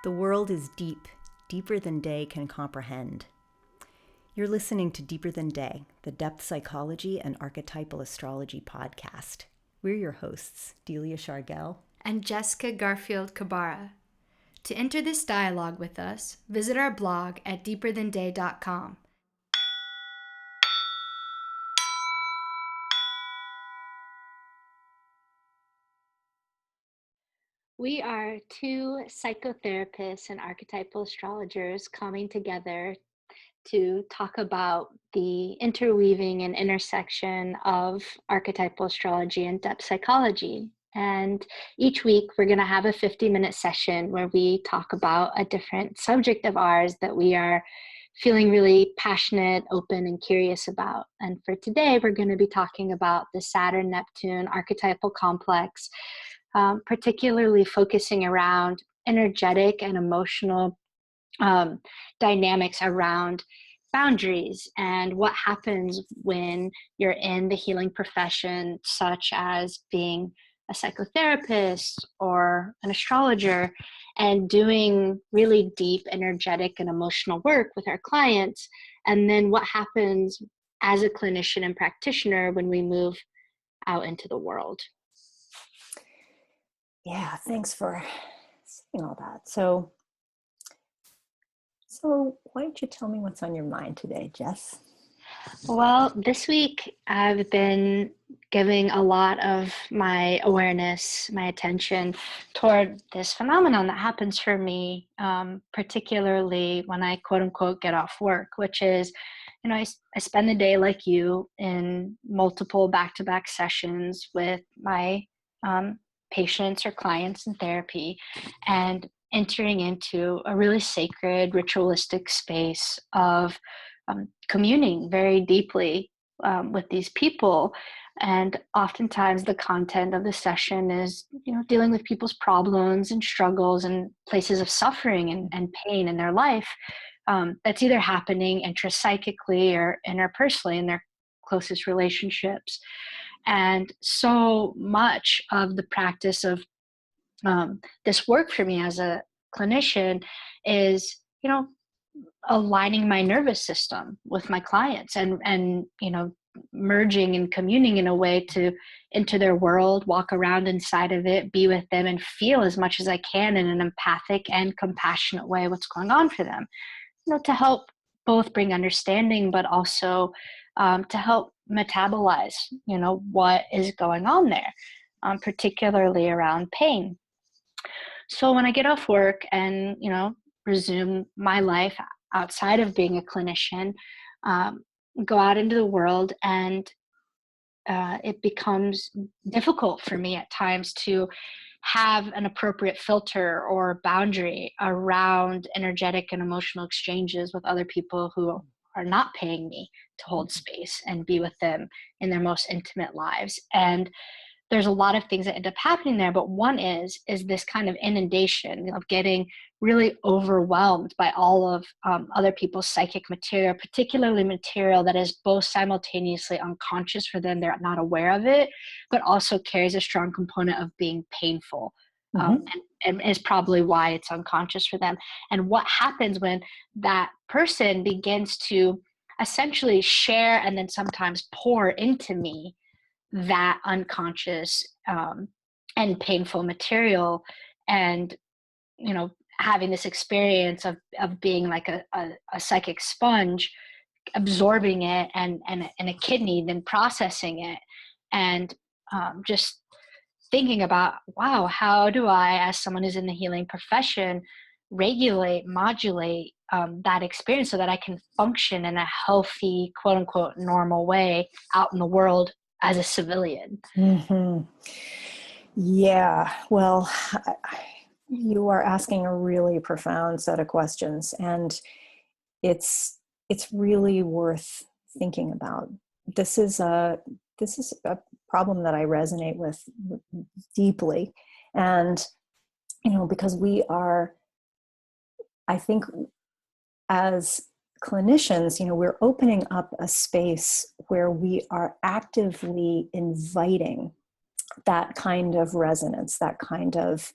The world is deep, deeper than day can comprehend. You're listening to Deeper Than Day, the depth psychology and archetypal astrology podcast. We're your hosts, Delia Shargell and Jessica Garfield-Kabbara. To enter this dialogue with us, visit our blog at deeperthanday.com. We are two psychotherapists and archetypal astrologers coming together to talk about the interweaving and intersection of archetypal astrology and depth psychology. And each week we're going to have a 50-minute session where we talk about a different subject of ours that we are feeling really passionate, open, and curious about. And for today, we're going to be talking about the Saturn-Neptune archetypal complex, particularly focusing around energetic and emotional dynamics around boundaries and what happens when you're in the healing profession, such as being a psychotherapist or an astrologer, and doing really deep energetic and emotional work with our clients. And then what happens as a clinician and practitioner when we move out into the world. Yeah, thanks for saying all that. So why don't you tell me what's on your mind today, Jess? Well, this week I've been giving a lot of my awareness, my attention toward this phenomenon that happens for me, particularly when I quote unquote get off work, which is, I spend the day like you in multiple back-to-back sessions with my patients or clients in therapy, and entering into a really sacred, ritualistic space of communing very deeply with these people. And oftentimes the content of the session is, dealing with people's problems and struggles and places of suffering and pain in their life that's either happening intrapsychically or interpersonally in their closest relationships. And so much of the practice of this work for me as a clinician is, aligning my nervous system with my clients and merging and communing in a way to enter their world, walk around inside of it, be with them, and feel as much as I can in an empathic and compassionate way what's going on for them, to help both bring understanding, but also to help metabolize, what is going on there, particularly around pain. So when I get off work and, resume my life outside of being a clinician, go out into the world, and it becomes difficult for me at times to have an appropriate filter or boundary around energetic and emotional exchanges with other people who are not paying me to hold space and be with them in their most intimate lives. And there's a lot of things that end up happening there, but one is this kind of inundation of getting really overwhelmed by all of other people's psychic material, particularly material that is both simultaneously unconscious for them, they're not aware of it, but also carries a strong component of being painful. And is probably why it's unconscious for them. And what happens when that person begins to essentially share and then sometimes pour into me that unconscious and painful material, and having this experience of being like a psychic sponge, absorbing it and a kidney, then processing it, and just thinking about, wow, how do I, as someone who's in the healing profession, regulate, modulate that experience so that I can function in a healthy, quote unquote, normal way out in the world as a civilian. Mm-hmm. Yeah, well, you are asking a really profound set of questions, and it's really worth thinking about. This is a problem that I resonate with deeply, and because we are, I think, as clinicians, we're opening up a space where we are actively inviting that kind of resonance, that kind of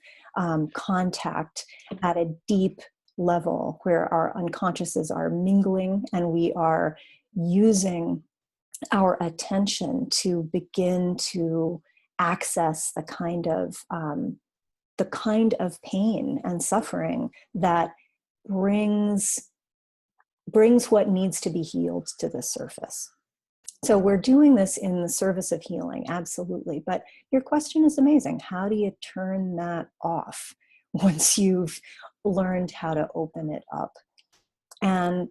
contact at a deep level where our unconsciouses are mingling and we are using our attention to begin to access the kind of pain and suffering that brings what needs to be healed to the surface. So we're doing this in the service of healing, absolutely. But your question is amazing. How do you turn that off once you've learned how to open it up? And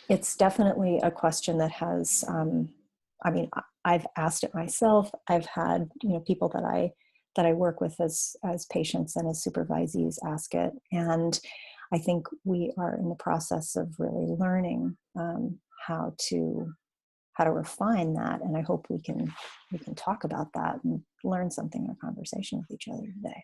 it's definitely a question that has, I've asked it myself. I've had, people that I work with as patients and as supervisees ask it. And I think we are in the process of really learning how to refine that. And I hope we can talk about that and learn something in a conversation with each other today.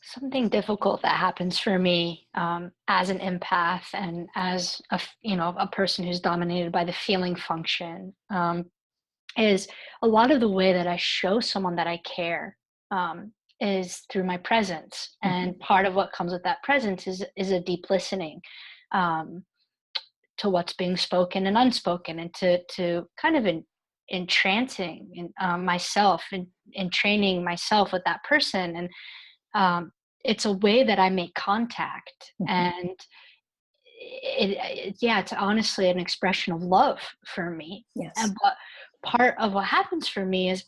Something difficult that happens for me as an empath and as a person who's dominated by the feeling function is a lot of the way that I show someone that I care is through my presence. Mm-hmm. And part of what comes with that presence is a deep listening to what's being spoken and unspoken, and to kind of entrancing myself and training myself with that person. And it's a way that I make contact. Mm-hmm. And it's honestly an expression of love for me. Yes. And but part of what happens for me is,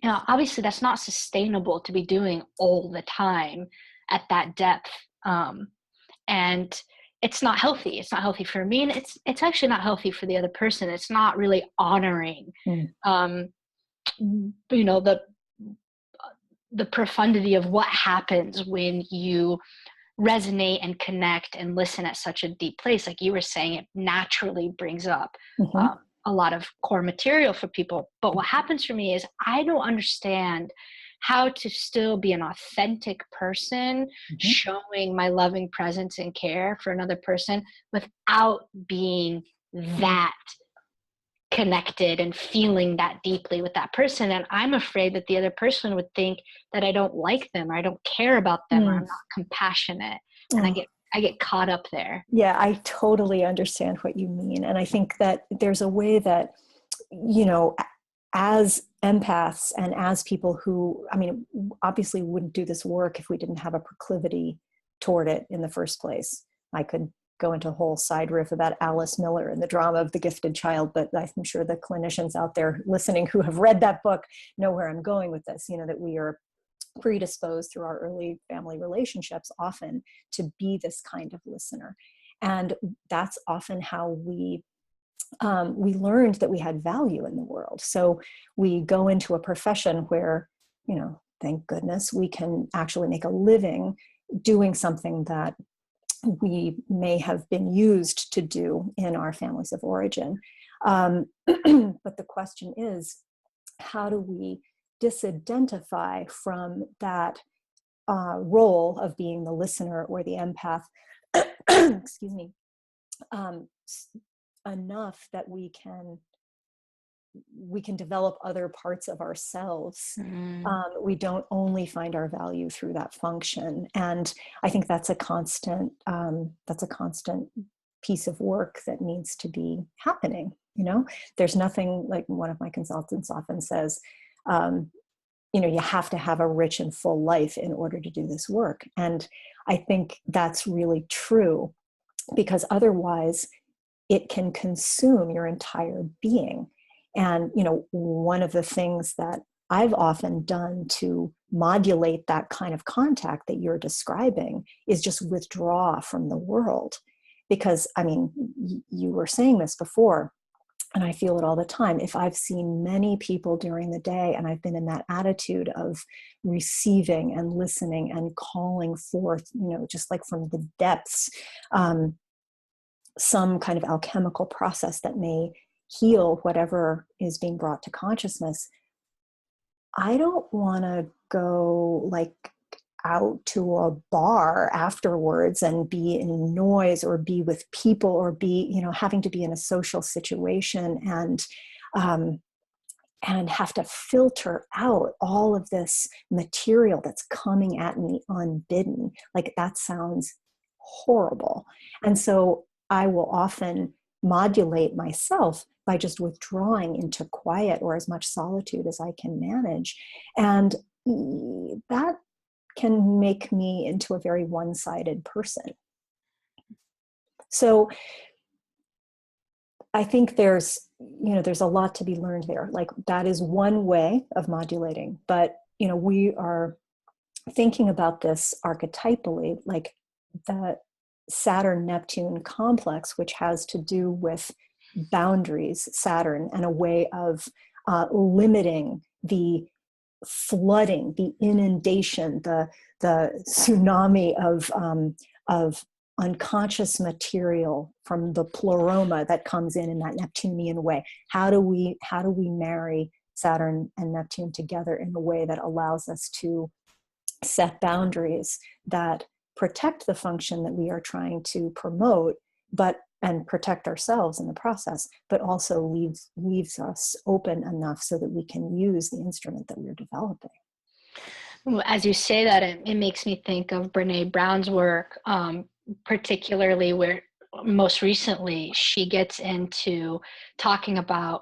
obviously that's not sustainable to be doing all the time at that depth. And it's not healthy. It's not healthy for me. And it's actually not healthy for the other person. It's not really honoring, the profundity of what happens when you resonate and connect and listen at such a deep place. Like you were saying, it naturally brings up a lot of core material for people. But what happens for me is I don't understand how to still be an authentic person, showing my loving presence and care for another person without being that connected and feeling that deeply with that person. And I'm afraid that the other person would think that I don't like them, or I don't care about them, or I'm not compassionate. And I get caught up there. Yeah, I totally understand what you mean. And I think that there's a way that, as empaths and as people who, obviously wouldn't do this work if we didn't have a proclivity toward it in the first place. I could go into a whole side riff about Alice Miller and the drama of the gifted child, but I'm sure the clinicians out there listening who have read that book know where I'm going with this, that we are predisposed through our early family relationships often to be this kind of listener. And that's often how we learned that we had value in the world. So we go into a profession where, thank goodness, we can actually make a living doing something that we may have been used to do in our families of origin. But the question is, how do we disidentify from that role of being the listener or the empath, excuse me, enough that we can develop other parts of ourselves. We don't only find our value through that function. And I think that's a constant piece of work that needs to be happening. There's nothing, like one of my consultants often says, you have to have a rich and full life in order to do this work. And I think that's really true, because otherwise it can consume your entire being. And, one of the things that I've often done to modulate that kind of contact that you're describing is just withdraw from the world. Because, you were saying this before, and I feel it all the time. If I've seen many people during the day and I've been in that attitude of receiving and listening and calling forth, just like from the depths, some kind of alchemical process that may heal whatever is being brought to consciousness, I don't want to go out to a bar afterwards and be in noise or be with people or be, having to be in a social situation and and have to filter out all of this material that's coming at me unbidden. Like, that sounds horrible. And so I will often modulate myself by just withdrawing into quiet or as much solitude as I can manage. And that can make me into a very one-sided person. So I think there's a lot to be learned there. Like, that is one way of modulating, but we are thinking about this archetypally, like the Saturn-Neptune complex, which has to do with boundaries, Saturn, and a way of limiting the flooding, the inundation, the tsunami of unconscious material from the pleroma that comes in that Neptunian way. How do we marry Saturn and Neptune together in a way that allows us to set boundaries that protect the function that we are trying to promote, and protect ourselves in the process, but also leaves us open enough so that we can use the instrument that we're developing. As you say that, it makes me think of Brene Brown's work, particularly where most recently she gets into talking about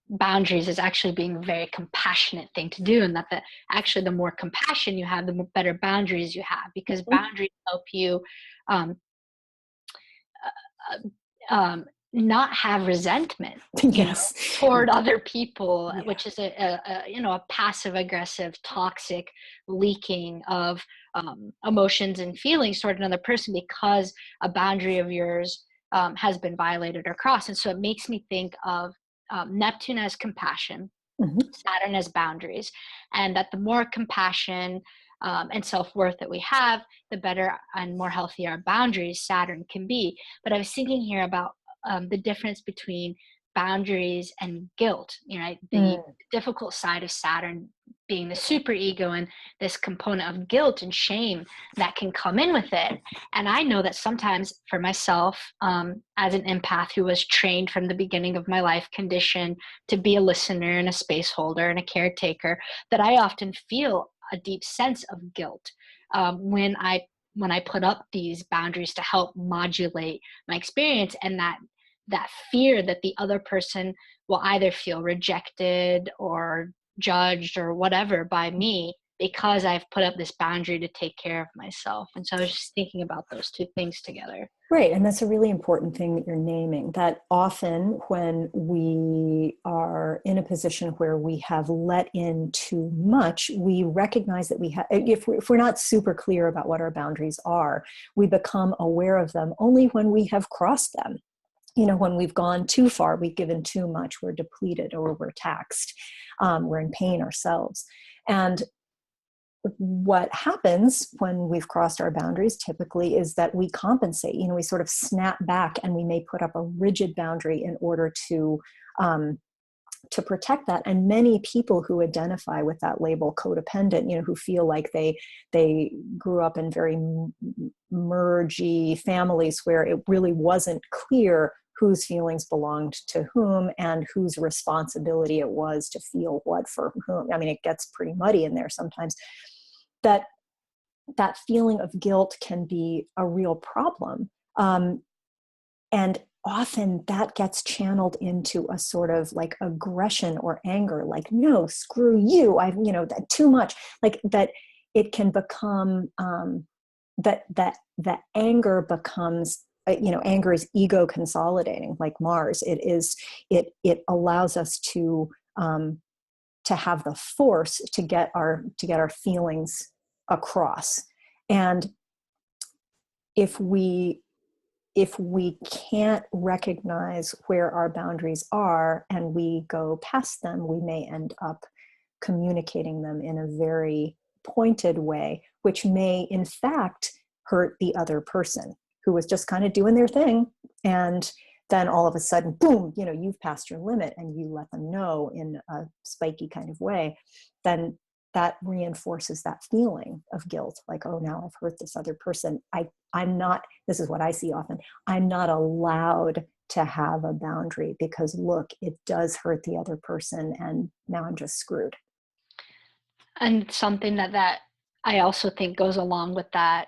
boundaries as actually being a very compassionate thing to do, and that actually the more compassion you have, the better boundaries you have, because boundaries help you not have resentment Yes. Toward other people, Yeah. which is a passive aggressive, toxic leaking of emotions and feelings toward another person because a boundary of yours has been violated or crossed. And so it makes me think of Neptune as compassion, Saturn as boundaries, and that the more compassion and self-worth that we have, the better and more healthy our boundaries, Saturn, can be. But I was thinking here about the difference between boundaries and guilt, the difficult side of Saturn being the superego and this component of guilt and shame that can come in with it. And I know that sometimes for myself, as an empath who was trained from the beginning of my life, conditioned to be a listener and a space holder and a caretaker, that I often feel a deep sense of guilt when I put up these boundaries to help modulate my experience, and that fear that the other person will either feel rejected or judged or whatever by me because I've put up this boundary to take care of myself. And so I was just thinking about those two things together. Right. And that's a really important thing that you're naming, that often when we are in a position where we have let in too much, we recognize that we have, if we're not super clear about what our boundaries are, we become aware of them only when we have crossed them. When we've gone too far, we've given too much, we're depleted or we're taxed, we're in pain ourselves. And what happens when we've crossed our boundaries typically is that we compensate. We sort of snap back, and we may put up a rigid boundary in order to protect that. And many people who identify with that label, codependent, who feel like they grew up in very mergy families where it really wasn't clear whose feelings belonged to whom and whose responsibility it was to feel what for whom. I mean, it gets pretty muddy in there sometimes. That feeling of guilt can be a real problem. And often that gets channeled into a sort of like aggression or anger, like, no, screw you, too much. Like that it can become, that anger becomes, anger is ego consolidating, like Mars. It allows us to have the force to get our feelings across. And if we can't recognize where our boundaries are and we go past them, we may end up communicating them in a very pointed way, which may in fact hurt the other person who was just kind of doing their thing. And then all of a sudden, boom, you've passed your limit, and you let them know in a spiky kind of way, then that reinforces that feeling of guilt. Like, oh, now I've hurt this other person. I'm not, this is what I see often, I'm not allowed to have a boundary, because look, it does hurt the other person and now I'm just screwed. And something that I also think goes along with that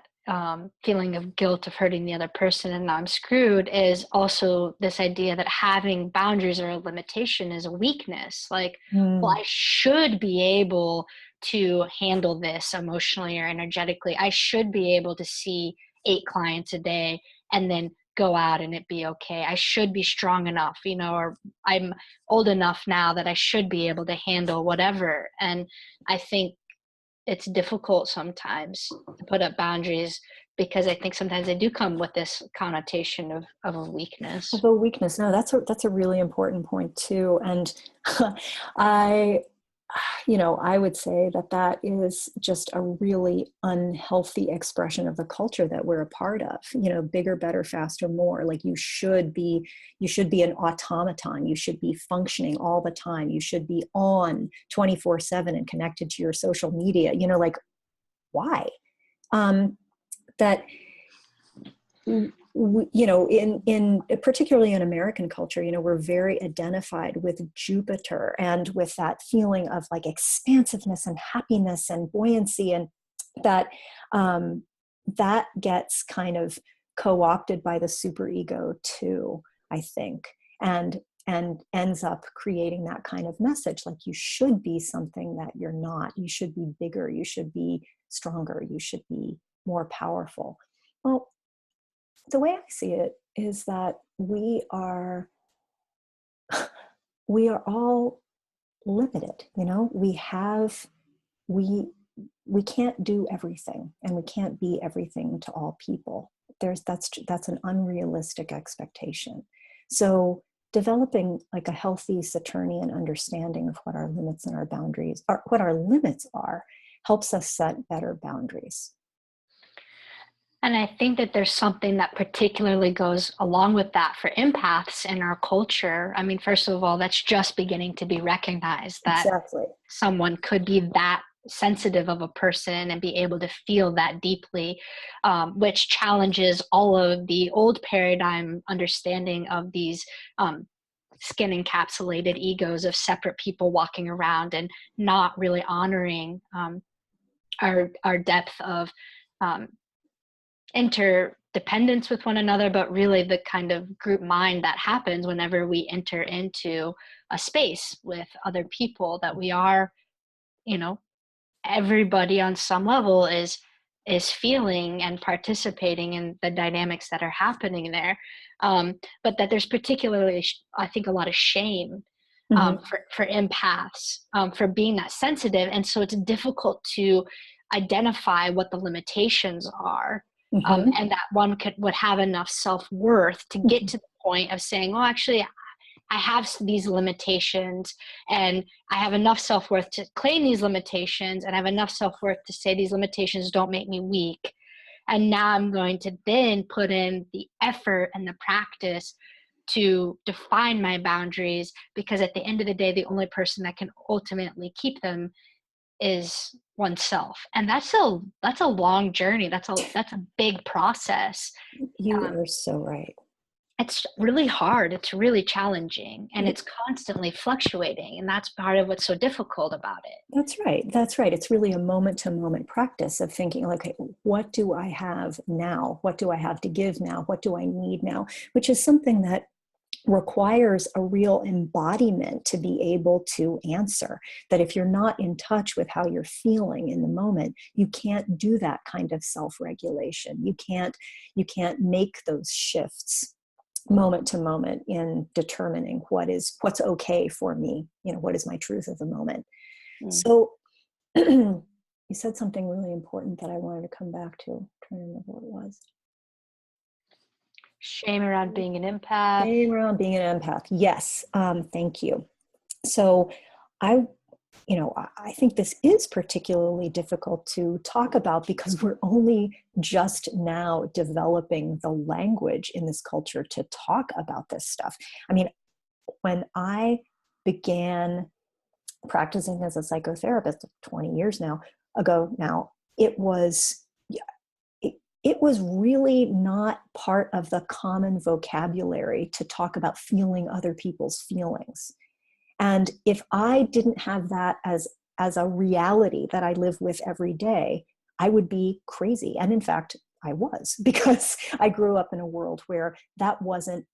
feeling of guilt of hurting the other person and now I'm screwed is also this idea that having boundaries or a limitation is a weakness. Like, well, I should be able to handle this emotionally or energetically. I should be able to see 8 clients a day and then go out and it be okay. I should be strong enough, or I'm old enough now that I should be able to handle whatever. And I think it's difficult sometimes to put up boundaries because I think sometimes they do come with this connotation of a weakness. Of a weakness. No, that's a really important point too. And I would say that is just a really unhealthy expression of the culture that we're a part of. Bigger, better, faster, more. Like you should be an automaton. You should be functioning all the time. You should be on 24/7 and connected to your social media. Like why? That in particularly in American culture, we're very identified with Jupiter and with that feeling of like expansiveness and happiness and buoyancy, and that gets kind of co-opted by the superego too, I think, and ends up creating that kind of message, like you should be something that you're not. You should be bigger. You should be stronger. You should be more powerful. Well, the way I see it is that we are all limited. We can't do everything, and we can't be everything to all people. That's an unrealistic expectation. So developing like a healthy Saturnian understanding of what our limits and our boundaries are, what our limits are, helps us set better boundaries. And I think that there's something that particularly goes along with that for empaths in our culture. I mean, first of all, that's just beginning to be recognized that Exactly. Someone could be that sensitive of a person and be able to feel that deeply, which challenges all of the old paradigm understanding of these skin encapsulated egos of separate people walking around and not really honoring our depth of interdependence with one another, but really the kind of group mind that happens whenever we enter into a space with other people, that we are, everybody on some level is feeling and participating in the dynamics that are happening there. But that there's particularly, I think, a lot of shame for empaths for being that sensitive. And so it's difficult to identify what the limitations are. And that one would have enough self-worth to get to the point of saying, oh, actually, I have these limitations and I have enough self-worth to claim these limitations, and I have enough self-worth to say these limitations don't make me weak. And now I'm going to then put in the effort and the practice to define my boundaries, because at the end of the day, the only person that can ultimately keep them is oneself. And that's a long journey. That's a big process. You are so right. It's really hard. It's really challenging, and it's constantly fluctuating. And that's part of what's so difficult about it. That's right. That's right. It's really a moment to moment practice of thinking, okay, what do I have now? What do I have to give now? What do I need now? Which is something that requires a real embodiment to be able to answer. That if you're not in touch with how you're feeling in the moment, you can't do that kind of self-regulation. You can't make those shifts moment to moment in determining what's okay for me. What is my truth of the moment. So you said something really important that I wanted to come back to. I'm trying to remember what it was. Shame around being an empath. Shame around being an empath. Yes. Thank you. So I think this is particularly difficult to talk about because we're only just now developing the language in this culture to talk about this stuff. I mean, when I began practicing as a psychotherapist 20 years ago now, it it was really not part of the common vocabulary to talk about feeling other people's feelings. And if I didn't have that as a reality that I live with every day, I would be crazy. And in fact, I was, because I grew up in a world where that wasn't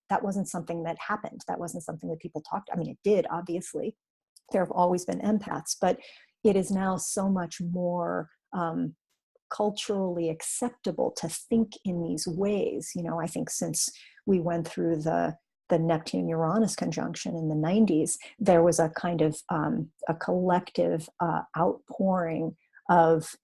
something that happened. That wasn't something that people talked. I mean, it did, obviously. There have always been empaths, but it is now so much more culturally acceptable to think in these ways. You know, I think since we went through the Neptune-Uranus conjunction in the 90s, there was a kind of a collective outpouring of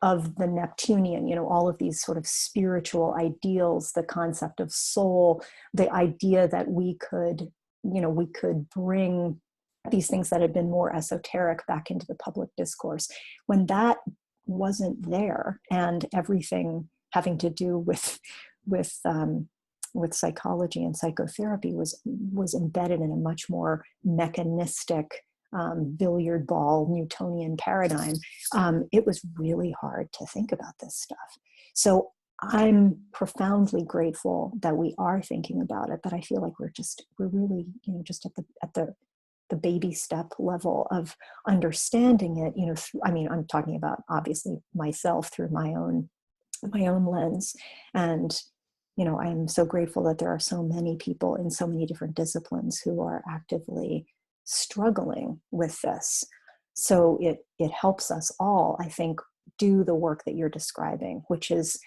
of the Neptunian, you know, all of these sort of spiritual ideals, the concept of soul, the idea that we could bring these things that had been more esoteric back into the public discourse. When that wasn't there, and everything having to do with psychology and psychotherapy was embedded in a much more mechanistic billiard ball Newtonian paradigm, it was really hard to think about this stuff. So I'm profoundly grateful that we are thinking about it, but I feel like we're really, you know, just at the baby step level of understanding it. You know, I mean, I'm talking about obviously myself through my own lens, and you know, I'm so grateful that there are so many people in so many different disciplines who are actively struggling with this. So it helps us all, I think, do the work that you're describing, which is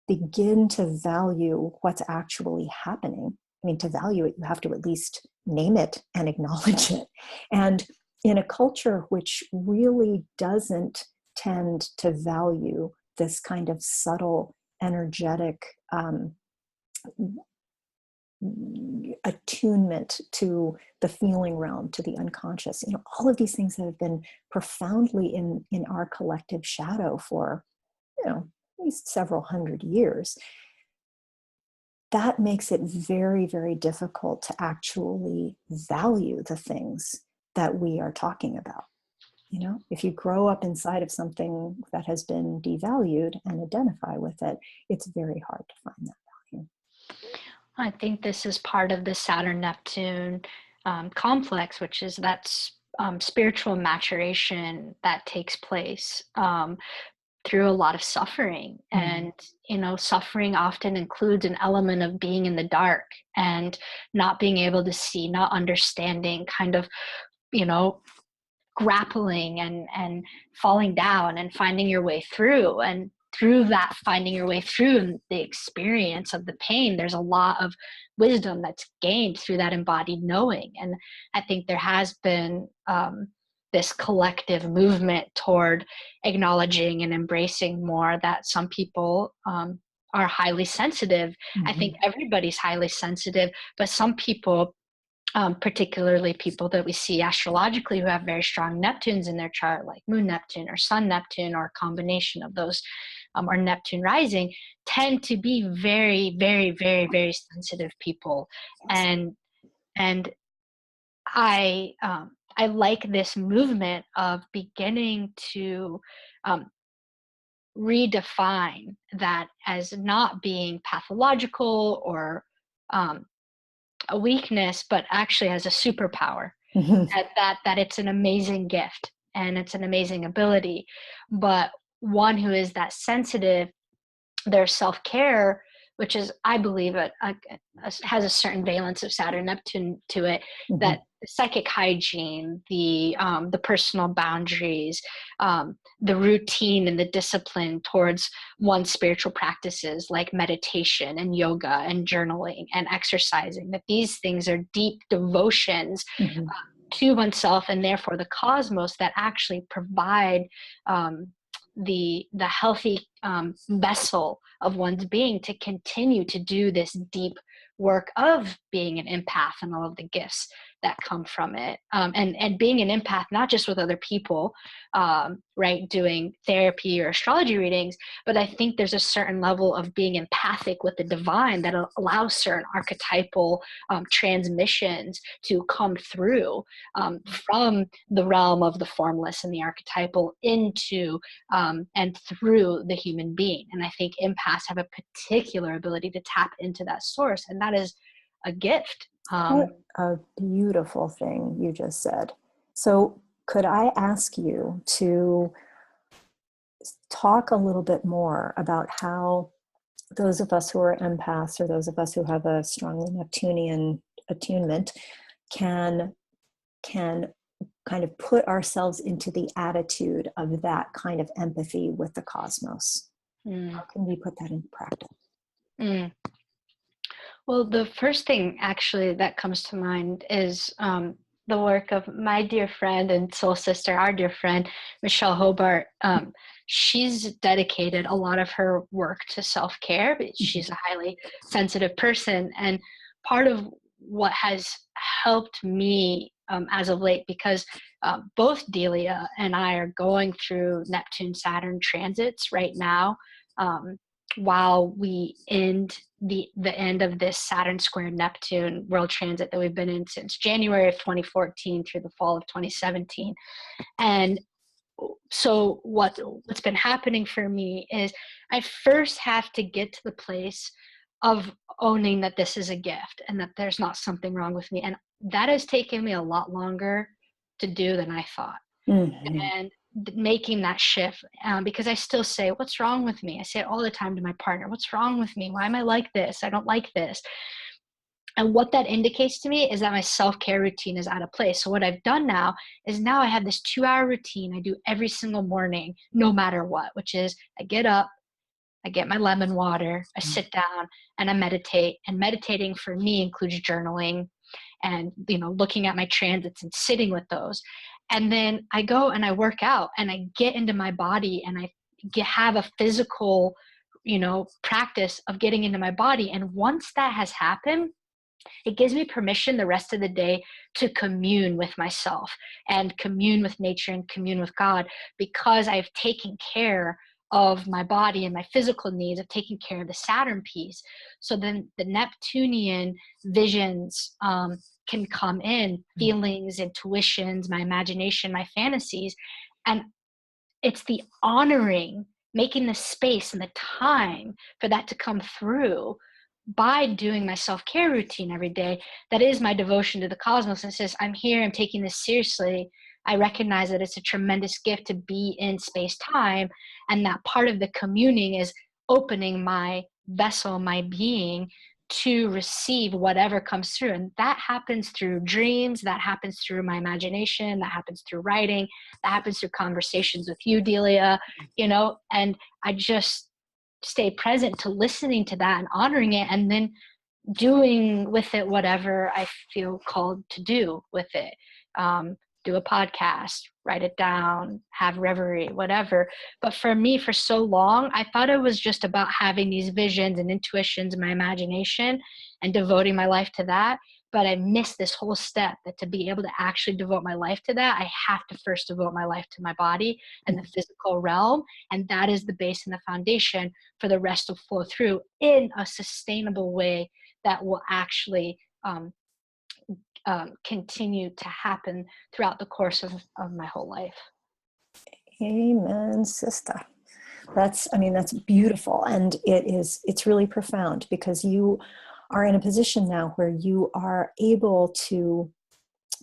begin to value what's actually happening. I mean, to value it, you have to at least name it and acknowledge it. And in a culture which really doesn't tend to value this kind of subtle, energetic attunement to the feeling realm, to the unconscious, you know, all of these things that have been profoundly in our collective shadow for, you know, at least several hundred years, that makes it very, very difficult to actually value the things that we are talking about. You know, if you grow up inside of something that has been devalued and identify with it, it's very hard to find that value. I think this is part of the Saturn-Neptune complex, which is that spiritual maturation that takes place through a lot of suffering. And, you know, suffering often includes an element of being in the dark and not being able to see, not understanding, kind of, you know, grappling and falling down and finding your way through. And through that finding your way through and the experience of the pain, there's a lot of wisdom that's gained through that embodied knowing. And I think there has been this collective movement toward acknowledging and embracing more that some people are highly sensitive. I think everybody's highly sensitive, but some people, particularly people that we see astrologically who have very strong Neptunes in their chart, like Moon Neptune or Sun Neptune, or a combination of those, or Neptune rising, tend to be very, very, very, very sensitive people. And I like this movement of beginning to redefine that as not being pathological or a weakness, but actually as a superpower. That it's an amazing gift and it's an amazing ability. But one who is that sensitive, their self-care, which is, I believe, has a certain valence of Saturn-Neptune to it, that psychic hygiene, the personal boundaries, the routine and the discipline towards one's spiritual practices like meditation and yoga and journaling and exercising, that these things are deep devotions to oneself and therefore the cosmos that actually provide the healthy vessel of one's being to continue to do this deep work of being an empath and all of the gifts that come from it, and being an empath not just with other people, right, doing therapy or astrology readings, but I think there's a certain level of being empathic with the divine that allows certain archetypal transmissions to come through from the realm of the formless and the archetypal into and through the human being. And I think empaths have a particular ability to tap into that source, and that is a gift. What a beautiful thing you just said. So could I ask you to talk a little bit more about how those of us who are empaths, or those of us who have a strongly Neptunian attunement, can kind of put ourselves into the attitude of that kind of empathy with the cosmos? How can we put that into practice? Well, the first thing actually that comes to mind is the work of my dear friend and soul sister, our dear friend, Michelle Hobart. She's dedicated a lot of her work to self-care, but she's a highly sensitive person. And part of what has helped me as of late, because both Delia and I are going through Neptune-Saturn transits right now, while we end the end of this Saturn square Neptune world transit that we've been in since January of 2014 through the fall of 2017. And so what's been happening for me is I first have to get to the place of owning that this is a gift and that there's not something wrong with me. And that has taken me a lot longer to do than I thought. And making that shift, because I still say, what's wrong with me? I say it all the time to my partner, what's wrong with me? Why am I like this? I don't like this. And what that indicates to me is that my self-care routine is out of place. So what I've done now is now I have this 2-hour routine I do every single morning, no matter what, which is I get up, I get my lemon water, I sit down and I meditate. And meditating for me includes journaling and, looking at my transits and sitting with those. And then I go and I work out and I get into my body and I have a physical, practice of getting into my body. And once that has happened, it gives me permission the rest of the day to commune with myself and commune with nature and commune with God, because I've taken care of my body and my physical needs, of taking care of the Saturn piece. So then the Neptunian visions can come in, feelings, intuitions, my imagination, my fantasies. And it's the honoring, making the space and the time for that to come through by doing my self-care routine every day. That is my devotion to the cosmos. And says, I'm here, I'm taking this seriously. I recognize that it's a tremendous gift to be in space-time, and that part of the communing is opening my vessel, my being, to receive whatever comes through. And that happens through dreams, that happens through my imagination, that happens through writing, that happens through conversations with you, Delia, and I just stay present to listening to that and honoring it, and then doing with it whatever I feel called to do with it. Do a podcast, write it down, have reverie, whatever. But for me, for so long, I thought it was just about having these visions and intuitions in my imagination and devoting my life to that. But I missed this whole step, that to be able to actually devote my life to that, I have to first devote my life to my body and the physical realm. And that is the base and the foundation for the rest to flow through in a sustainable way that will actually continue to happen throughout the course of my whole life. Amen, sister. That's beautiful. And it's really profound, because you are in a position now where you are able to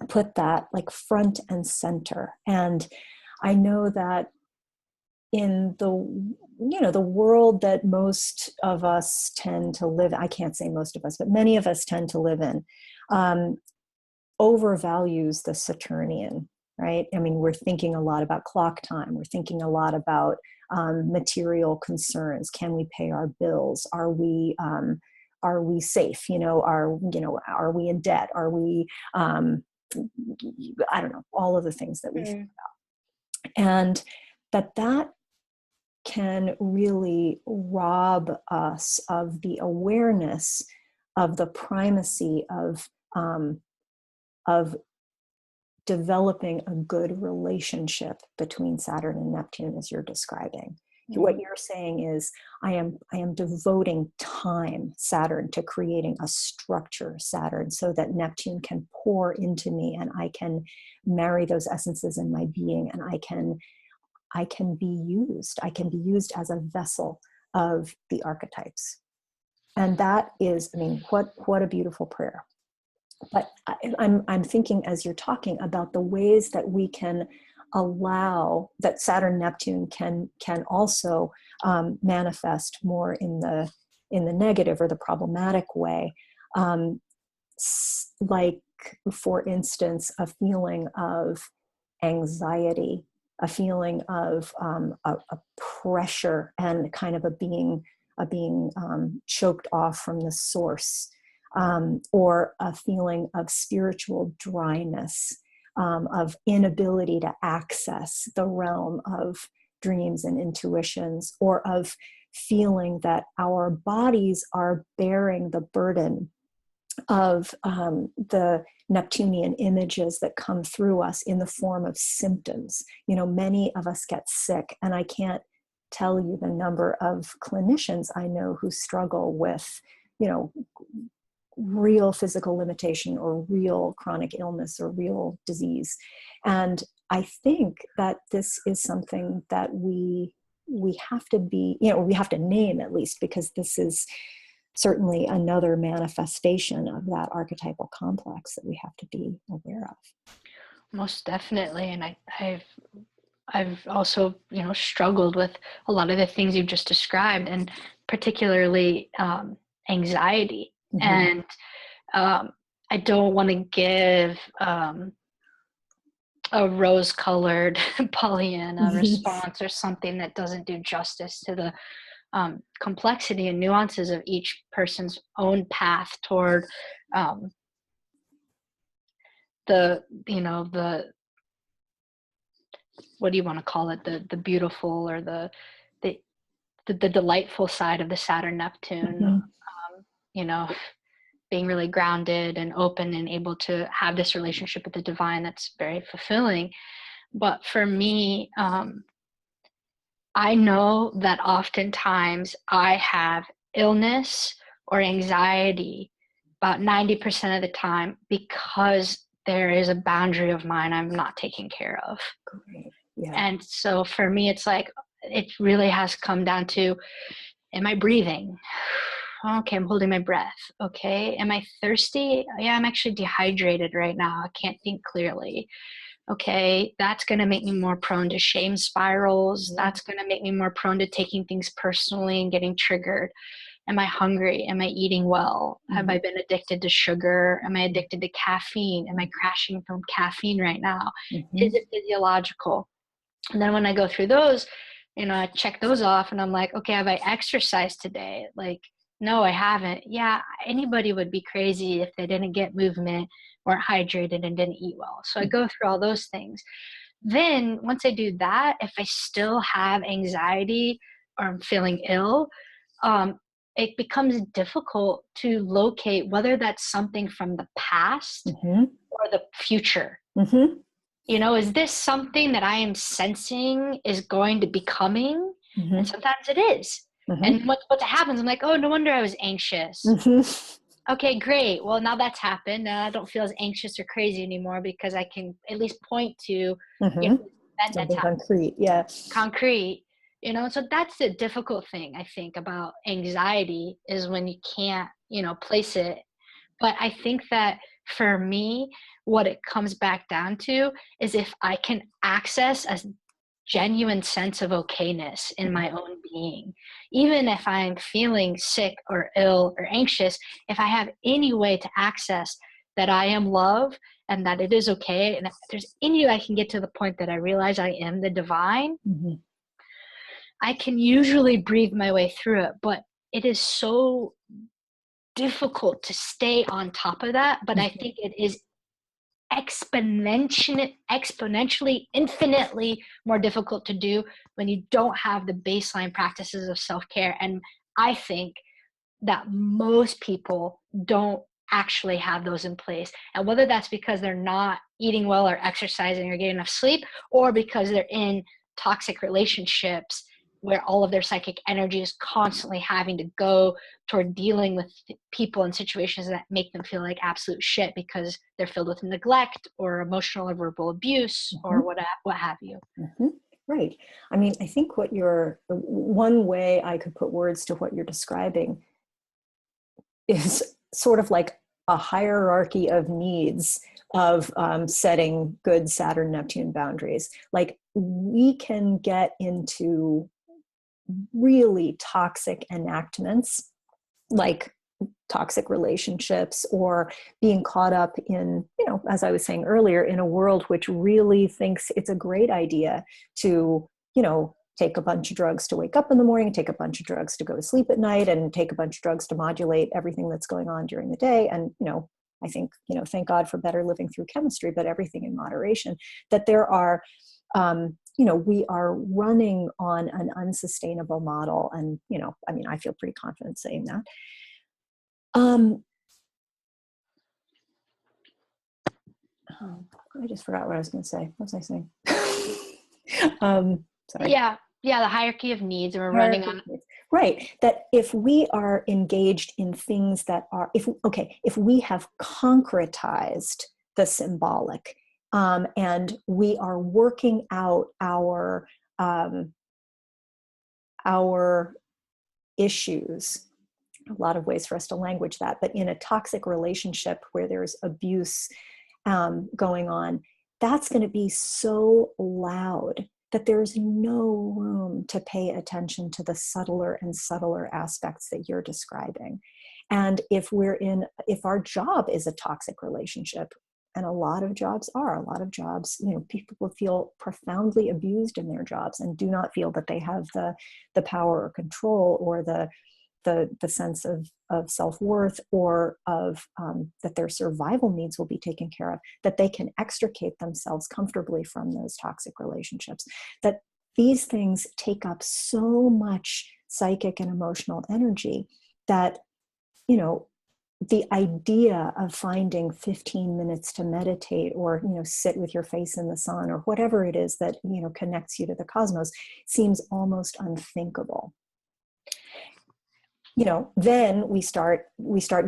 put that like front and center. And I know that in the world that most of us tend to live, I can't say most of us, but many of us tend to live in, overvalues the Saturnian, right? I mean, we're thinking a lot about clock time. We're thinking a lot about material concerns. Can we pay our bills? Are we safe? Are we in debt? Are we, I don't know, all of the things that we think about. And that can really rob us of the awareness of the primacy of developing a good relationship between Saturn and Neptune, as you're describing. Mm-hmm. What you're saying is, I am devoting time, Saturn, to creating a structure, Saturn, so that Neptune can pour into me and I can marry those essences in my being, and I can be used. I can be used as a vessel of the archetypes. And that is, I mean, what a beautiful prayer. But I'm thinking, as you're talking, about the ways that we can allow that Saturn Neptune can also manifest more in the negative or the problematic way, like, for instance, a feeling of anxiety, a feeling of a pressure, and kind of a being choked off from the source, or a feeling of spiritual dryness, of inability to access the realm of dreams and intuitions, or of feeling that our bodies are bearing the burden of the Neptunian images that come through us in the form of symptoms. Many of us get sick, and I can't tell you the number of clinicians I know who struggle with, real physical limitation or real chronic illness or real disease. And I think that this is something that we have to be, we have to name, at least, because this is certainly another manifestation of that archetypal complex that we have to be aware of. Most definitely. And I've also, struggled with a lot of the things you've just described, and particularly anxiety. Mm-hmm. And I don't want to give a rose-colored Pollyanna response, or something that doesn't do justice to the complexity and nuances of each person's own path toward the what do you want to call it, the beautiful, or the delightful side of the Saturn-Neptune. Mm-hmm. Being really grounded and open and able to have this relationship with the divine that's very fulfilling. But for me, I know that oftentimes I have illness or anxiety about 90% of the time because there is a boundary of mine I'm not taking care of. Great. Yeah. And so for me, it's like, it really has come down to, am I breathing? Okay, I'm holding my breath. Okay, am I thirsty? Yeah, I'm actually dehydrated right now. I can't think clearly. Okay, that's going to make me more prone to shame spirals. Mm-hmm. That's going to make me more prone to taking things personally and getting triggered. Am I hungry? Am I eating well? Mm-hmm. Have I been addicted to sugar? Am I addicted to caffeine? Am I crashing from caffeine right now? Mm-hmm. Is it physiological? And then when I go through those, I check those off, and I'm like, okay, have I exercised today? Like, no, I haven't. Yeah, anybody would be crazy if they didn't get movement, weren't hydrated, and didn't eat well. So I go through all those things. Then once I do that, if I still have anxiety or I'm feeling ill, it becomes difficult to locate whether that's something from the past mm-hmm. or the future. Mm-hmm. Is this something that I am sensing is going to be coming? Mm-hmm. And sometimes it is. Mm-hmm. And what happens, I'm like, oh, no wonder I was anxious. Mm-hmm. Okay, great. Well, now that's happened. Now I don't feel as anxious or crazy anymore because I can at least point to mm-hmm. Something concrete. Yeah. Concrete. So that's the difficult thing, I think, about anxiety, is when you can't, place it. But I think that for me, what it comes back down to is if I can access a genuine sense of okayness in my own being, even if I'm feeling sick or ill or anxious, if I have any way to access that I am love and that it is okay, and if there's any way I can get to the point that I realize I am the divine, mm-hmm. I can usually breathe my way through it. But it is so difficult to stay on top of that. But I think it is exponentially, infinitely more difficult to do when you don't have the baseline practices of self-care. And I think that most people don't actually have those in place. And whether that's because they're not, eating well or exercising or getting enough sleep, or because they're in toxic relationships where all of their psychic energy is constantly having to go toward dealing with people and situations that make them feel like absolute shit because they're filled with neglect or emotional or verbal abuse or what have you. Right. I mean, I think one way I could put words to what you're describing is sort of like a hierarchy of needs of setting good Saturn-Neptune boundaries. Like, we can get into really toxic enactments, like toxic relationships, or being caught up in, as I was saying earlier, in a world which really thinks it's a great idea to, take a bunch of drugs to wake up in the morning, take a bunch of drugs to go to sleep at night, and take a bunch of drugs to modulate everything that's going on during the day. And, I think, thank God for better living through chemistry, but everything in moderation. That there are, we are running on an unsustainable model. And, I feel pretty confident saying that. I just forgot what I was going to say. What was I saying? Sorry. Yeah, the hierarchy of needs, and we're running on. Right. That if we are engaged in things that are, if we have concretized the symbolic, and we are working out our issues, a lot of ways for us to language that, but in a toxic relationship where there's abuse going on, that's going to be so loud that there's no room to pay attention to the subtler and subtler aspects that you're describing. And if our job is a toxic relationship, and a lot of jobs, people will feel profoundly abused in their jobs and do not feel that they have the power or control or the sense of self-worth, or of that their survival needs will be taken care of, that they can extricate themselves comfortably from those toxic relationships. That these things take up so much psychic and emotional energy that, the idea of finding 15 minutes to meditate, or, sit with your face in the sun, or whatever it is that, connects you to the cosmos, seems almost unthinkable. Then we start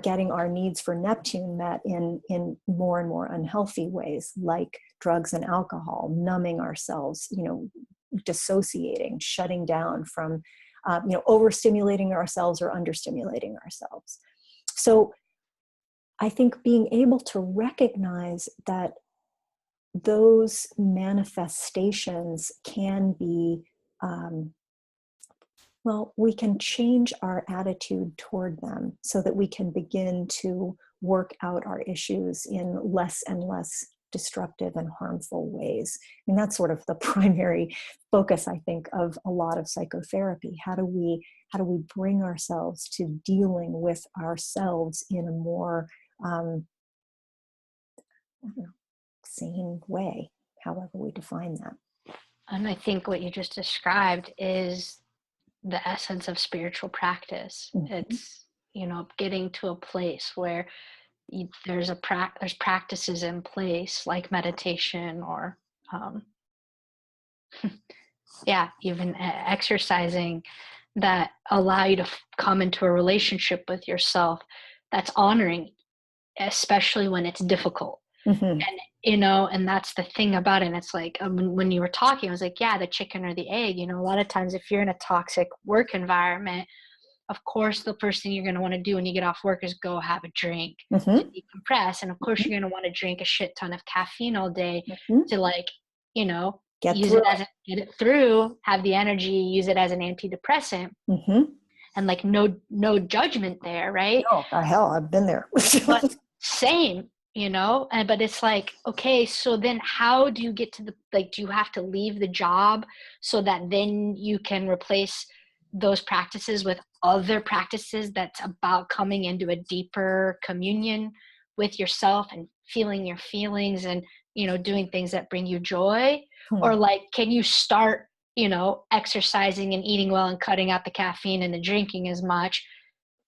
getting our needs for Neptune met in more and more unhealthy ways, like drugs and alcohol, numbing ourselves, dissociating, shutting down from, overstimulating ourselves or understimulating ourselves. So I think being able to recognize that those manifestations can be, we can change our attitude toward them so that we can begin to work out our issues in less and less destructive and harmful ways. I mean, that's sort of the primary focus, I think, of a lot of psychotherapy. How do we bring ourselves to dealing with ourselves in a more sane way, however we define that. And I think what you just described is the essence of spiritual practice. Mm-hmm. It's, getting to a place where there's practices in place like meditation, or even exercising, that allow you to come into a relationship with yourself that's honoring, especially when it's difficult. Mm-hmm. And and that's the thing about it. And it's like, when you were talking, I was like, the chicken or the egg. A lot of times if you're in a toxic work environment, of course the first thing you're going to want to do when you get off work is go have a drink, mm-hmm. to decompress. And of course you're going to want to drink a shit ton of caffeine all day, mm-hmm. to get it through, have the energy, use it as an antidepressant. Mm-hmm. And no judgment there, right? No, hell, I've been there. But same, but it's like, okay, so then how do you get to do you have to leave the job so that then you can replace those practices with other practices that's about coming into a deeper communion with yourself and feeling your feelings and, doing things that bring you joy? Or can you start, exercising and eating well and cutting out the caffeine and the drinking as much,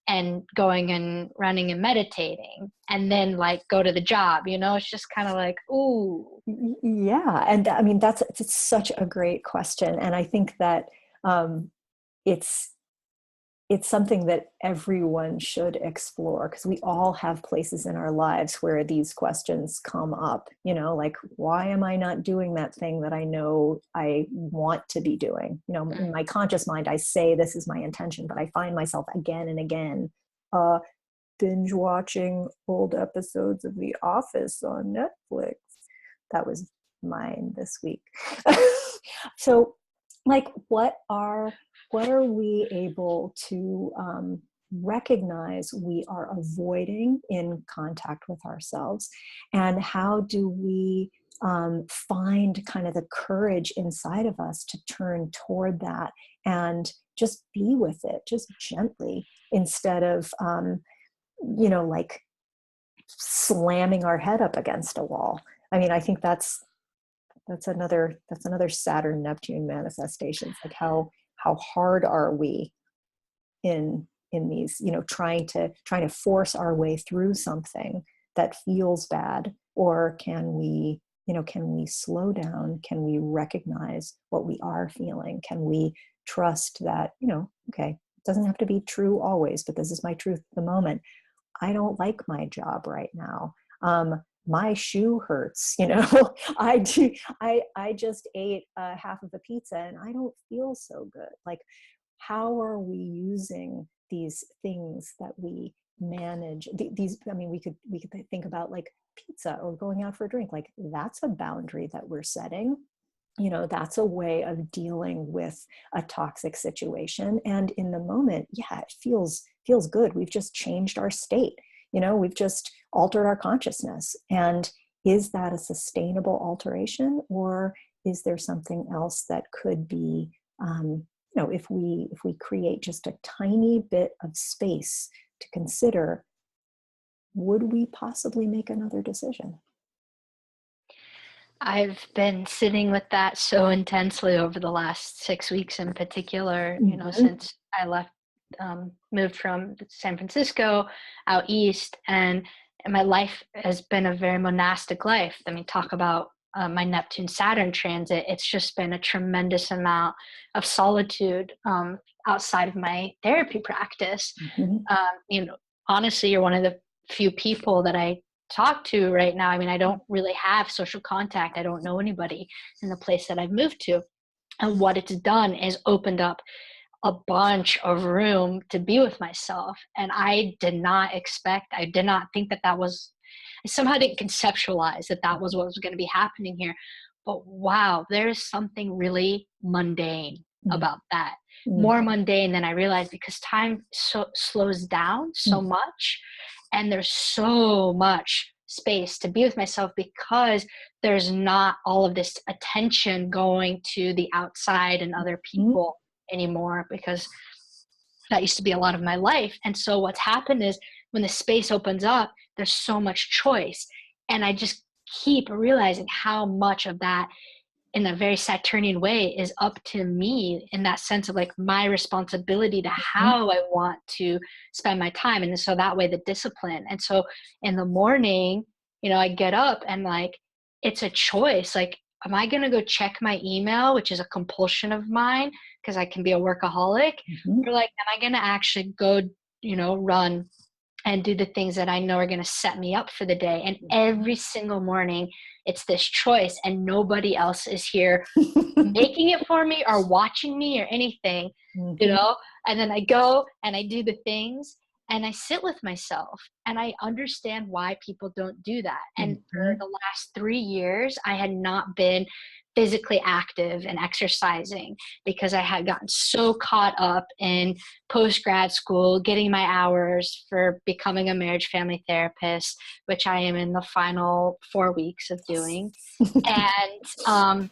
and going and running and meditating, and then like go to the job, it's just kind of like, ooh. Yeah. And I mean, it's such a great question. And I think that it's something that everyone should explore, because we all have places in our lives where these questions come up, like, why am I not doing that thing that I know I want to be doing? In my conscious mind, I say this is my intention, but I find myself again and again binge watching old episodes of The Office on Netflix. That was mine this week. So, like, what are we able to recognize we are avoiding in contact with ourselves? And how do we find kind of the courage inside of us to turn toward that and just be with it, just gently, instead of, like slamming our head up against a wall? I mean, I think that's another Saturn-Neptune manifestation. It's like, how hard are we in these, trying to force our way through something that feels bad? Or can we slow down? Can we recognize what we are feeling? Can we trust that, okay, it doesn't have to be true always, but this is my truth at the moment. I don't like my job right now. My shoe hurts, I just ate half of a pizza and I don't feel so good. Like, how are we using these things that we manage? These, I mean, we could think about like pizza or going out for a drink. Like, that's a boundary that we're setting. That's a way of dealing with a toxic situation. And in the moment, yeah, it feels good. We've just changed our state. We've just altered our consciousness. And is that a sustainable alteration, or is there something else that could be, if we create just a tiny bit of space to consider, would we possibly make another decision? I've been sitting with that so intensely over the last 6 weeks in particular, since I left, moved from San Francisco out east, and my life has been a very monastic life. I mean, talk about my Neptune-Saturn transit. It's just been a tremendous amount of solitude outside of my therapy practice. Honestly, you're one of the few people that I talk to right now. I mean, I don't really have social contact. I don't know anybody in the place that I've moved to. And what it's done is opened up a bunch of room to be with myself. And I did not think that was, I somehow didn't conceptualize that was what was going to be happening here. But wow, there's something really mundane about that. More mundane than I realized, because time slows down so much. And there's so much space to be with myself, because there's not all of this attention going to the outside and other people anymore, because that used to be a lot of my life. And so what's happened is, when the space opens up, there's so much choice. And I just keep realizing how much of that, in a very Saturnian way, is up to me, in that sense of like my responsibility to how I want to spend my time. And so that way, the discipline. And so in the morning, I get up and like, it's a choice. Like, am I going to go check my email, which is a compulsion of mine because I can be a workaholic? Or like, am I going to actually go, run and do the things that I know are going to set me up for the day? And every single morning, it's this choice, and nobody else is here making it for me or watching me or anything, and then I go and I do the things, and I sit with myself, and I understand why people don't do that. And for the last 3 years, I had not been physically active and exercising, because I had gotten so caught up in post-grad school, getting my hours for becoming a marriage family therapist, which I am in the final 4 weeks of doing. And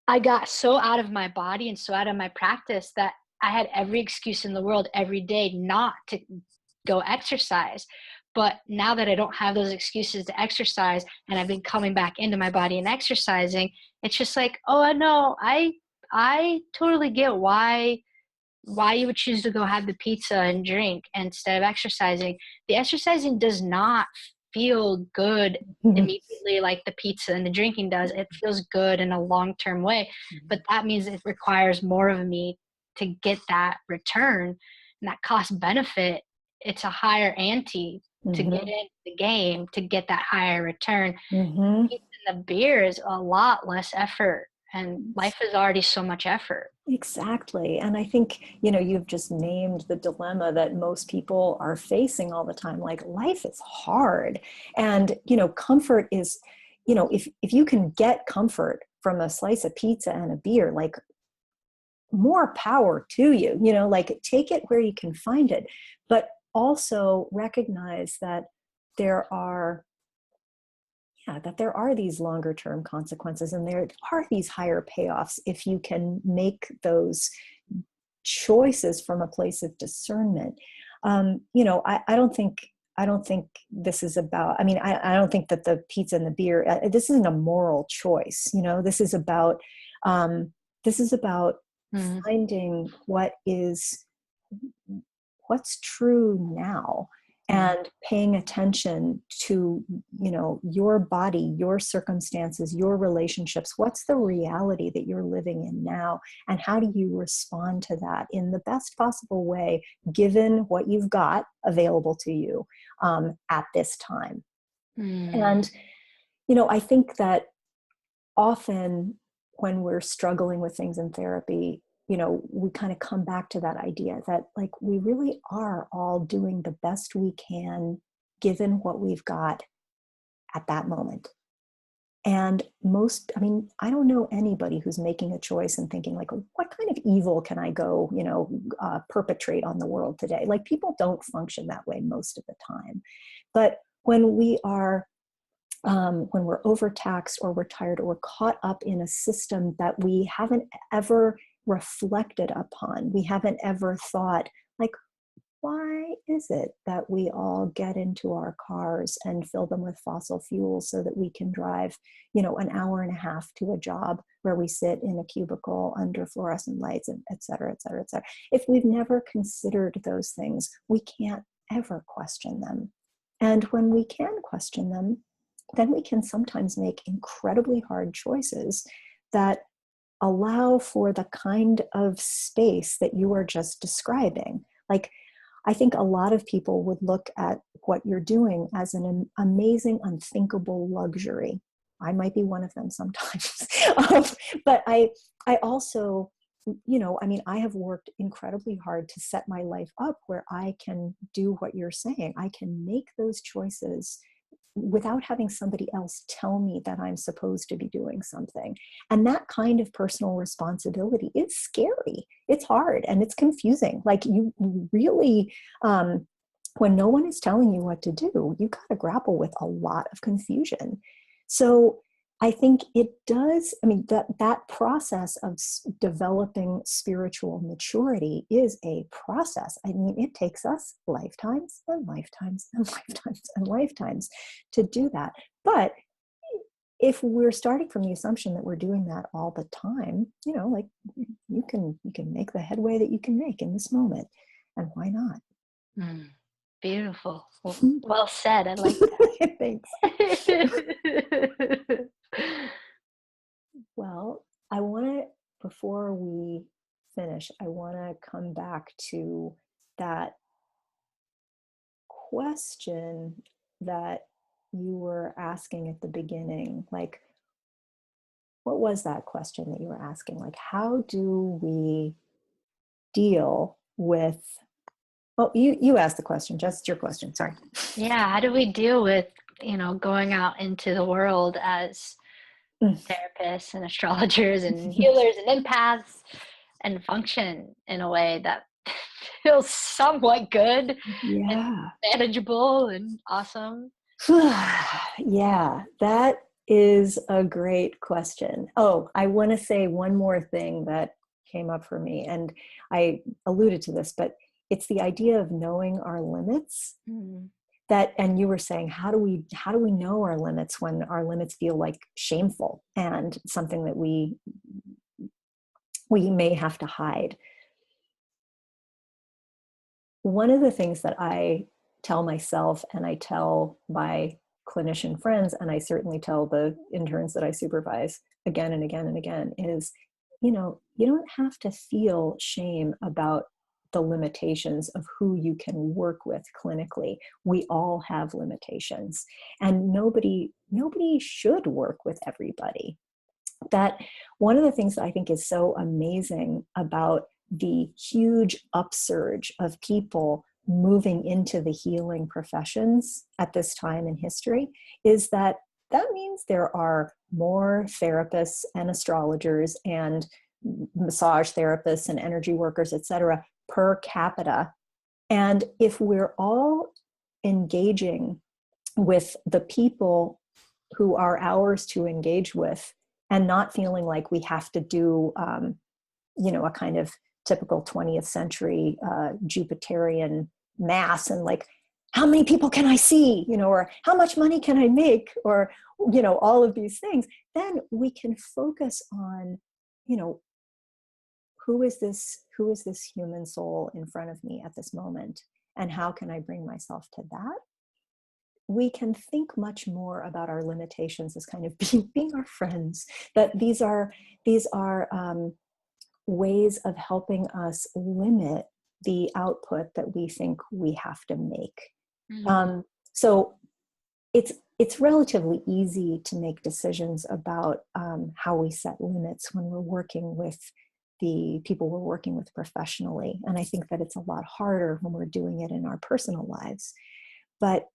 I got so out of my body and so out of my practice that I had every excuse in the world every day not to go exercise. But now that I don't have those excuses to exercise, and I've been coming back into my body and exercising, it's just like, oh no, I totally get why why you would choose to go have the pizza and drink instead of exercising. The exercising does not feel good immediately like the pizza and the drinking does. It feels good in a long-term way, but that means it requires more of me to get that return, and that cost benefit, it's a higher ante to get into the game to get that higher return. Pizza and the beer is a lot less effort, and life is already so much effort. Exactly. And I think, you've just named the dilemma that most people are facing all the time. Like, life is hard. And, comfort is, if you can get comfort from a slice of pizza and a beer, like, more power to you, like, take it where you can find it. But also recognize that there are these longer term consequences, and there are these higher payoffs if you can make those choices from a place of discernment. I don't think this is about, I don't think that the pizza and the beer, this isn't a moral choice. This is about finding what's true now, and paying attention to, your body, your circumstances, your relationships. What's the reality that you're living in now? And how do you respond to that in the best possible way, given what you've got available to you at this time? And, I think that often when we're struggling with things in therapy, we kind of come back to that idea that, like, we really are all doing the best we can given what we've got at that moment. And I don't know anybody who's making a choice and thinking, like, what kind of evil can I go, perpetrate on the world today? Like, people don't function that way most of the time. But when we're overtaxed, or we're tired, or we're caught up in a system that we haven't ever reflected upon, we haven't ever thought, like, why is it that we all get into our cars and fill them with fossil fuels so that we can drive, an hour and a half to a job where we sit in a cubicle under fluorescent lights, and et cetera, et cetera, et cetera. If we've never considered those things, we can't ever question them. And when we can question them, then we can sometimes make incredibly hard choices that allow for the kind of space that you are just describing. Like, I think a lot of people would look at what you're doing as an amazing, unthinkable luxury. I might be one of them sometimes. But I also, I have worked incredibly hard to set my life up where I can do what you're saying. I can make those choices without having somebody else tell me that I'm supposed to be doing something. And that kind of personal responsibility is scary. It's hard and it's confusing. Like, you really, when no one is telling you what to do, you got to grapple with a lot of confusion. So I think it does, that process of developing spiritual maturity is a process. It takes us lifetimes and lifetimes and lifetimes and lifetimes to do that. But if we're starting from the assumption that we're doing that all the time, like, you can make the headway that you can make in this moment. And why not? Beautiful. Well said. I like that. Thanks. Well, before we finish, I want to come back to that question that you were asking at the beginning. Like, what was that question that you were asking? Like, how do we deal with, well, you asked the question, just your question, sorry. Yeah, how do we deal with, going out into the world as therapists and astrologers and healers and empaths, and function in a way that feels somewhat good and manageable and awesome? Yeah, that is a great question. Oh, I want to say one more thing that came up for me, and I alluded to this, but it's the idea of knowing our limits. And you were saying, how do we know our limits when our limits feel like shameful and something that we may have to hide? one of the things that I tell myself and I tell my clinician friends, and I certainly tell the interns that I supervise again and again and again, is, you don't have to feel shame about the limitations of who you can work with clinically. We all have limitations, and nobody should work with everybody. That one of the things that I think is so amazing about the huge upsurge of people moving into the healing professions at this time in history is that means there are more therapists and astrologers and massage therapists and energy workers, et cetera, per capita. And if we're all engaging with the people who are ours to engage with and not feeling like we have to do, a kind of typical 20th century Jupiterian mass and like, how many people can I see, or how much money can I make, or, all of these things, then we can focus on, who is this human soul in front of me at this moment, and how can I bring myself to that? We can think much more about our limitations as kind of being our friends, that these are ways of helping us limit the output that we think we have to make. Mm-hmm. So it's relatively easy to make decisions about how we set limits when we're working with the people we're working with professionally. And I think that it's a lot harder when we're doing it in our personal lives. But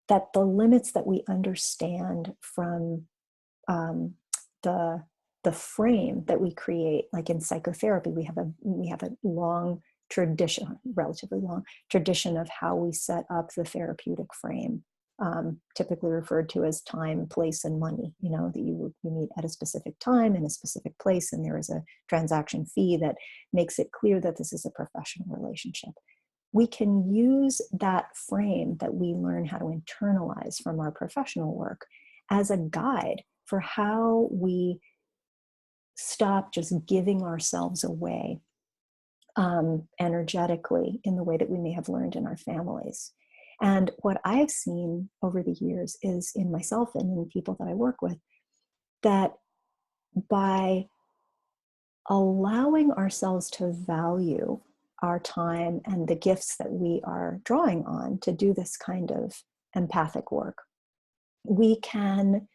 that the limits that we understand from the frame that we create, like in psychotherapy, we have a long tradition, relatively long tradition of how we set up the therapeutic frame, typically referred to as time, place, and money. That you meet at a specific time in a specific place, and there is a transaction fee that makes it clear that this is a professional relationship. We can use that frame that we learn how to internalize from our professional work as a guide for how we stop just giving ourselves away energetically in the way that we may have learned in our families. And what I've seen over the years is in myself and in the people that I work with, that by allowing ourselves to value our time and the gifts that we are drawing on to do this kind of empathic work, we can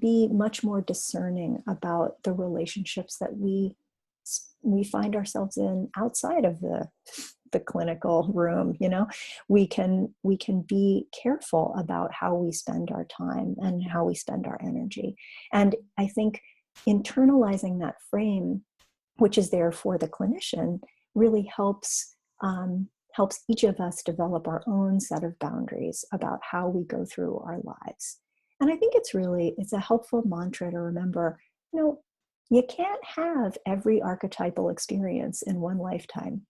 be much more discerning about the relationships that we find ourselves in outside of the clinical room. We can be careful about how we spend our time and how we spend our energy. And I think internalizing that frame, which is there for the clinician, really helps each of us develop our own set of boundaries about how we go through our lives. And I think it's a helpful mantra to remember, you can't have every archetypal experience in one lifetime,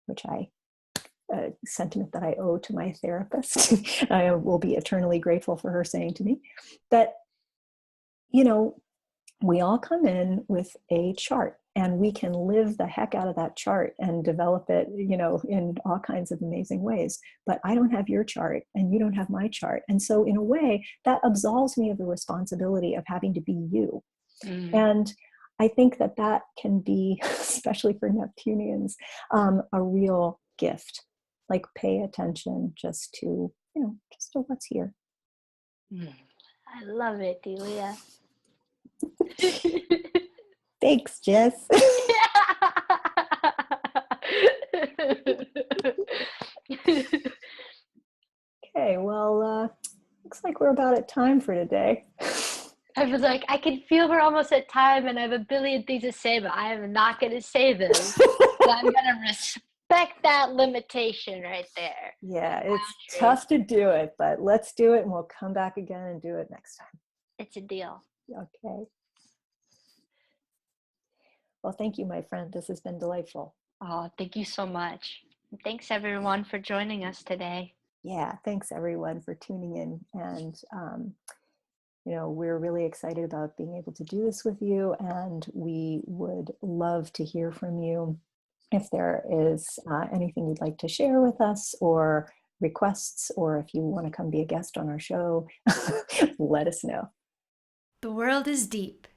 which a sentiment that I owe to my therapist. I will be eternally grateful for her saying to me that, we all come in with a chart, and we can live the heck out of that chart and develop it, in all kinds of amazing ways. But I don't have your chart, and you don't have my chart. And so in a way, that absolves me of the responsibility of having to be you. Mm. And I think that can be, especially for Neptunians, a real gift. Like, pay attention just to what's here. I love it, Delia. Thanks, Jess. Okay, well, looks like we're about at time for today. I was like, I can feel we're almost at time, and I have a billion things to say, but I am not going to say them. So I'm going to respect that limitation right there. Yeah, it's tough to do it, but let's do it, and we'll come back again and do it next time. It's a deal. Okay. Well, thank you, my friend. This has been delightful. Oh, thank you so much. Thanks, everyone, for joining us today. Yeah, thanks, everyone, for tuning in. And, we're really excited about being able to do this with you, and we would love to hear from you. If there is anything you'd like to share with us, or requests, or if you want to come be a guest on our show, let us know. The world is deep,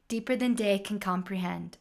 deeper than day can comprehend.